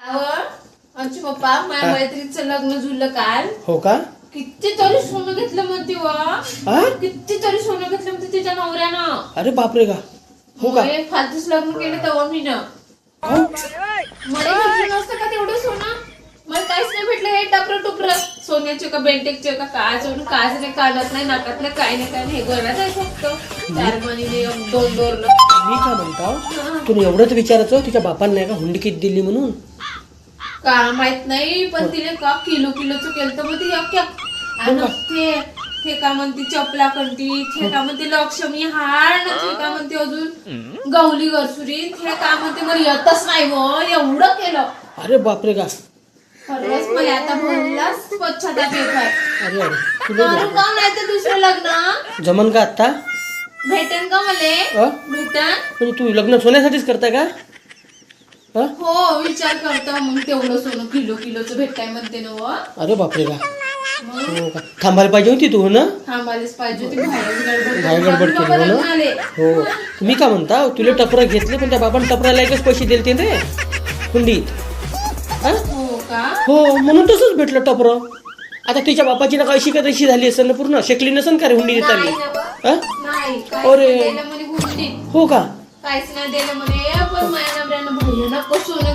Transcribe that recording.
आमचे पप्पा माझ्या मैत्रीचं लग्न जुळलं काल. हो का? कितीतरी सोनं घेतलं म्हणते वा. कितीतरी सोनं घेतलं म्हणते तिच्या नवऱ्यानं. अरे बापरे का? हो का? फालतूच लग्न केलं तेव्हा मी ना मला भेटलं नसतं का तेवढं सोनं. मला काहीच नाही भेटलं. हे टपर टुपर सोन्याचे का बेंटेकचे का काय सोनं कायच नाही, कानात नाही, नाकात नाही, काय नाही, काय नाही. हे गळ्यात आहे फक्त 4 महिने 2 दोरलं. मी का म्हणतो तुम्ही एवढंच विचारायचं तिच्या बापांना नाही का हुंडी किती दिली म्हणून? का माहित नाही, पण तिने का किलोचं केलं तर मग ती अख्ख्या आणि ते का म्हणते चपला कंटी, ते का म्हणते लक्ष्मी हार, ते का म्हणते अजून गौली गरसुरी, ते का म्हणते मला येतच नाही मग एवढं केलं. अरे बापरे का? खरंच मला आता बोललाच पश्चाताप येत आहे. अरे अरे तुला करू का नाही तर दुसरं लग्न जमन का आता? भेटन का मले? भेटन. म्हणजे तू लग्न सोन्यासाठीच करताय का? हो विचार करतो मग तेवढं सोनं किलोचं भेटताय म्हणते ना व. अरे बापरे का? हो का? थांबायला पाहिजे होती तू ना? थांबायलाच पाहिजे होती. बाहेर घाई गडबड केली हो ना? हो मी का म्हणता तुला टपरा घेतले पण त्या बाबांना टपराला एकच पैसे दिले ते हुंडीत. हो का? हो म्हणून तसंच भेटलं टपर. आता तिच्या बापाची ना काय शिकत अशी झाली असेल ना, पूर्ण शेकली नसेल का रे हुंडी देताना? नाही अरे. दिलं म्हणे हुंडीत. हो का? काहीच नाही दिलं म्हणे, पण माझ्या नवऱ्यानं भयानक सोनं